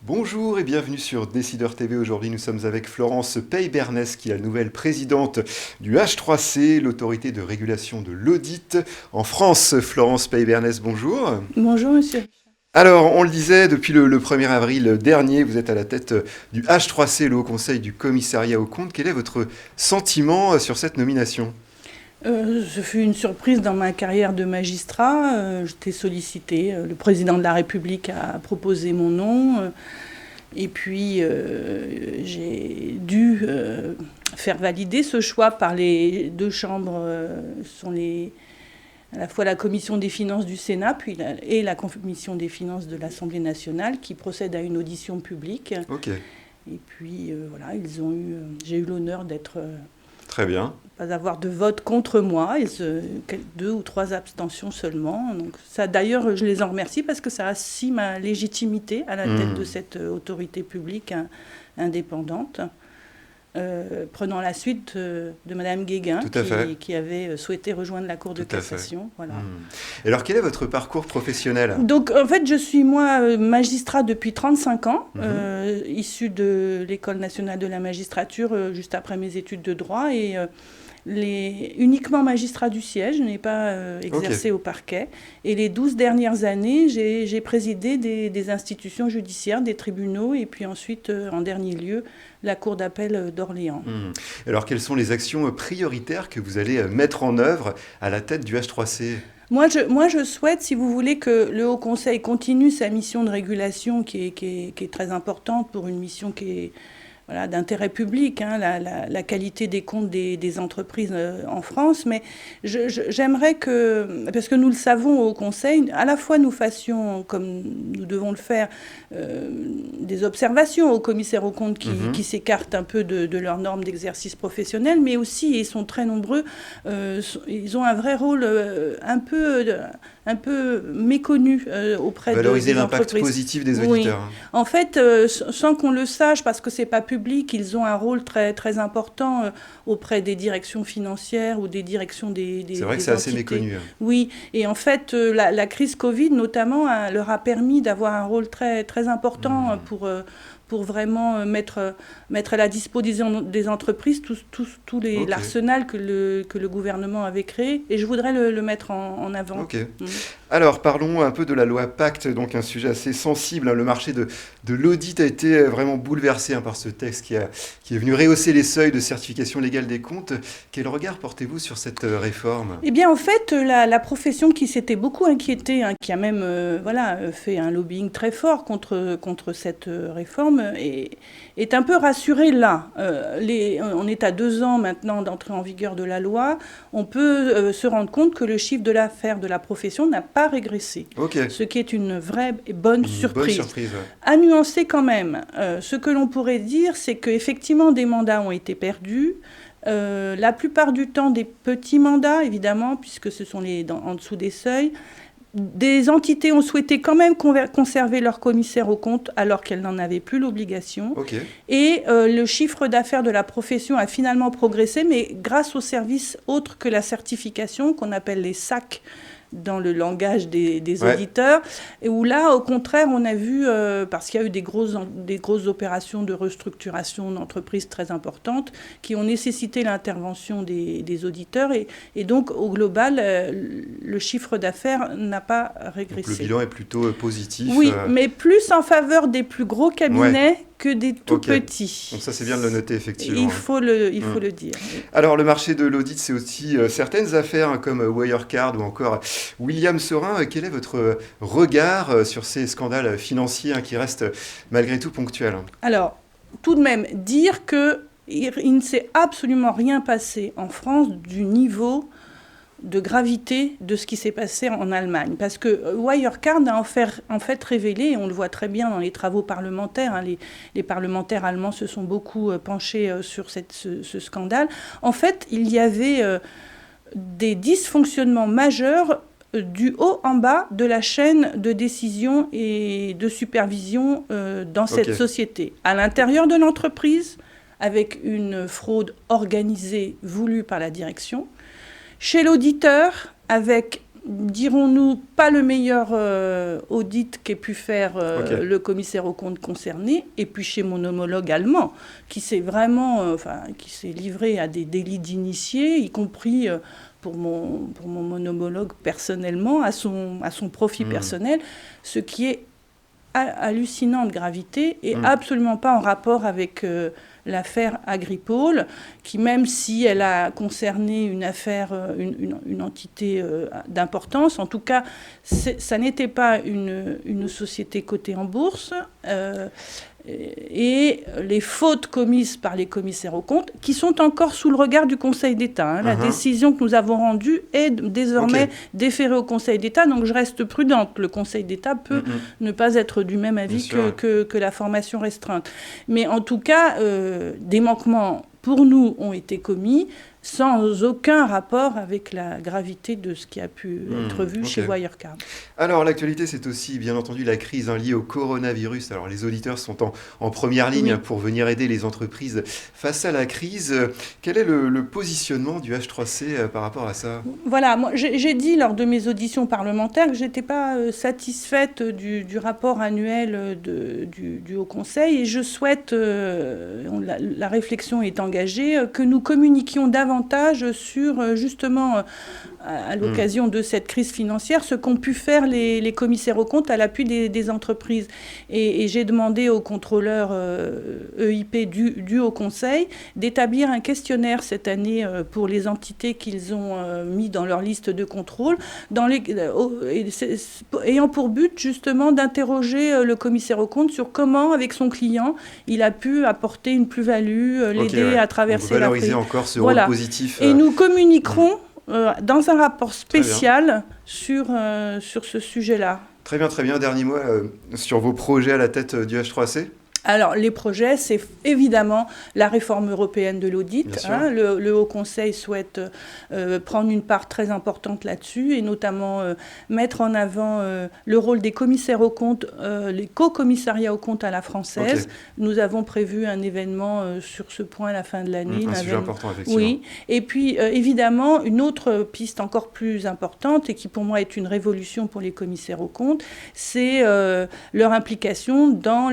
Bonjour et bienvenue sur Décideur TV. Aujourd'hui, nous sommes avec Florence Pey-Bernès, qui est la nouvelle présidente du H3C, l'autorité de régulation de l'audit en France. Florence Pey-Bernès, bonjour. Bonjour monsieur. Alors, on le disait, depuis le 1er avril dernier, vous êtes à la tête du H3C, le Haut Conseil du Commissariat aux comptes. Quel est votre sentiment sur cette nomination ? Ce fut une surprise dans ma carrière de magistrat. J'étais sollicitée. Le président de la République a proposé mon nom. Et puis, j'ai dû faire valider ce choix par les deux chambres. Sont à la fois la commission des finances du Sénat et la commission des finances de l'Assemblée nationale qui procède à une audition publique. Ok. Et puis, voilà, j'ai eu l'honneur d'être... Très bien. Pas avoir de vote contre moi, 2 ou 3 abstentions seulement. Donc ça, d'ailleurs, je les en remercie parce que ça assis ma légitimité à la tête de cette autorité publique indépendante, prenant la suite de Madame Guéguin, qui avait souhaité rejoindre la Cour de cassation. Voilà. Et alors, quel est votre parcours professionnel ? Donc, en fait, je suis, moi, magistrat depuis 35 ans, issue de l'École nationale de la magistrature, juste après mes études de droit, et uniquement magistrat du siège, je n'ai pas exercé au parquet. Et les 12 dernières années, j'ai présidé des institutions judiciaires, des tribunaux, et puis ensuite, en dernier lieu, la Cour d'appel d'Orléans. Alors, quelles sont les actions prioritaires que vous allez mettre en œuvre à la tête du H3C ? Moi, je souhaite, si vous voulez, que le Haut Conseil continue sa mission de régulation qui est très importante pour une mission qui est d'intérêt public, la qualité des comptes des entreprises en France. Mais j'aimerais parce que nous le savons au Conseil, à la fois nous fassions, comme nous devons le faire, des observations aux commissaires aux comptes qui s'écartent un peu de leurs normes d'exercice professionnel, mais aussi, ils sont très nombreux, ils ont un vrai rôle un peu méconnu auprès des entreprises. Valoriser l'impact positif des auditeurs. Oui. En fait, sans qu'on le sache, parce que c'est pas public, ils ont un rôle très, très important auprès des directions financières ou des directions des C'est vrai que c'est assez méconnu. Oui, et en fait, la crise Covid, notamment, leur a permis d'avoir un rôle très, très important pour vraiment mettre à la disposition des entreprises tout l'arsenal que le gouvernement avait créé. Et je voudrais le mettre en avant. Alors, parlons un peu de la loi Pacte, donc un sujet assez sensible. Le marché de l'audit a été vraiment bouleversé par ce texte qui est venu rehausser les seuils de certification légale des comptes. Quel regard portez-vous sur cette réforme ? Eh bien, en fait, la profession qui s'était beaucoup inquiétée, qui a même fait un lobbying très fort contre cette réforme, est un peu rassurée là. On est à 2 ans maintenant d'entrée en vigueur de la loi. On peut se rendre compte que le chiffre de l'affaire de la profession n'a pas régressé. Ce qui est une vraie et bonne surprise. À nuancer quand même. Ce que l'on pourrait dire, c'est qu'effectivement, des mandats ont été perdus. La plupart du temps, des petits mandats, évidemment, puisque ce sont en dessous des seuils. Des entités ont souhaité quand même conserver leur commissaire aux comptes alors qu'elles n'en avaient plus l'obligation. Et le chiffre d'affaires de la profession a finalement progressé, mais grâce aux services autres que la certification, qu'on appelle les SAC, dans le langage des auditeurs, et où là, au contraire, on a vu, parce qu'il y a eu des grosses opérations de restructuration d'entreprises très importantes qui ont nécessité l'intervention des auditeurs, et donc, au global, le chiffre d'affaires n'a pas régressé. Donc, le bilan est plutôt positif. Oui, mais plus en faveur des plus gros cabinets que des tout petits. Donc ça, c'est bien de le noter, effectivement. Il faut le dire. Alors, le marché de l'audit, c'est aussi certaines affaires comme Wirecard ou encore William Sorin. Quel est votre regard sur ces scandales financiers qui restent malgré tout ponctuels ? Alors, tout de même, dire qu'il ne s'est absolument rien passé en France du niveau de gravité de ce qui s'est passé en Allemagne. Parce que Wirecard a en fait révélé, et on le voit très bien dans les travaux parlementaires, les parlementaires allemands se sont beaucoup penchés sur ce scandale. En fait, il y avait des dysfonctionnements majeurs du haut en bas de la chaîne de décision et de supervision dans cette société. À l'intérieur de l'entreprise, avec une fraude organisée voulue par la direction, chez l'auditeur, avec dirons-nous, pas le meilleur audit qu'ait pu faire le commissaire aux comptes concerné, et puis chez mon homologue allemand, qui s'est vraiment, qui s'est livré à des délits d'initié, y compris pour mon homologue personnellement, à son profit personnel, ce qui est hallucinant de gravité et absolument pas en rapport avec l'affaire Agripol, qui, même si elle a concerné une affaire, une entité d'importance, en tout cas, ça n'était pas une société cotée en bourse, et les fautes commises par les commissaires aux comptes, qui sont encore sous le regard du Conseil d'État. La décision que nous avons rendue est désormais déférée au Conseil d'État, donc je reste prudente. Le Conseil d'État peut ne pas être du même avis que la formation restreinte. Mais en tout cas, des manquements pour nous ont été commis sans aucun rapport avec la gravité de ce qui a pu être vu chez Wirecard. Alors, l'actualité, c'est aussi, bien entendu, la crise liée au coronavirus. Alors, les auditeurs sont en première ligne pour venir aider les entreprises face à la crise. Quel est le positionnement du H3C par rapport à ça ? Voilà, moi, j'ai dit lors de mes auditions parlementaires que je n'étais pas satisfaite du rapport annuel du Haut Conseil, et je souhaite, la réflexion est engagée, que nous communiquions davantage sur, justement, à l'occasion de cette crise financière, ce qu'ont pu faire les commissaires aux comptes à l'appui des entreprises. Et j'ai demandé au contrôleur EIP du Haut Conseil d'établir un questionnaire cette année pour les entités qu'ils ont mis dans leur liste de contrôle, ayant pour but justement d'interroger le commissaire aux comptes sur comment, avec son client, il a pu apporter une plus-value, l'aider à traverser la crise. Valoriser encore ce rôle positif. Et nous communiquerons dans un rapport spécial sur ce sujet-là. Très bien. Dernier mot sur vos projets à la tête du H3C ? Alors, les projets, c'est évidemment la réforme européenne de l'audit. Le Haut Conseil souhaite prendre une part très importante là-dessus, et notamment mettre en avant le rôle des commissaires aux comptes, les co-commissariats aux comptes à la française. Nous avons prévu un événement sur ce point à la fin de l'année. Un sujet important, effectivement. Oui, et puis évidemment, une autre piste encore plus importante, et qui pour moi est une révolution pour les commissaires aux comptes, c'est leur implication dans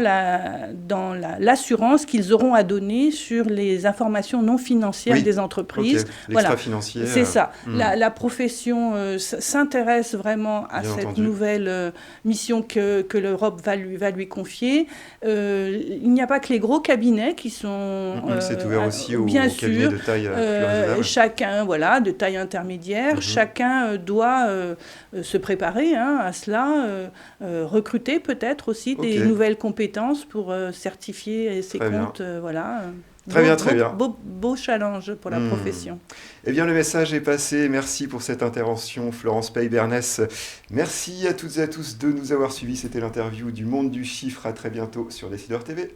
l'assurance qu'ils auront à donner sur les informations non financières des entreprises. L'extra-financier. C'est ça. La profession s'intéresse vraiment à cette nouvelle mission que l'Europe va lui confier. Il n'y a pas que les gros cabinets qui sont... c'est ouvert aussi aux bien cabinets sûr, de taille plus raisonnable. Chacun, de taille intermédiaire, chacun doit se préparer à cela, recruter peut-être aussi des nouvelles compétences pour certifier ses comptes. Très bien. Beau challenge pour la profession. Eh bien, le message est passé. Merci pour cette intervention, Florence Paye-Bernès. Merci à toutes et à tous de nous avoir suivis. C'était l'interview du Monde du Chiffre. À très bientôt sur Décideur TV.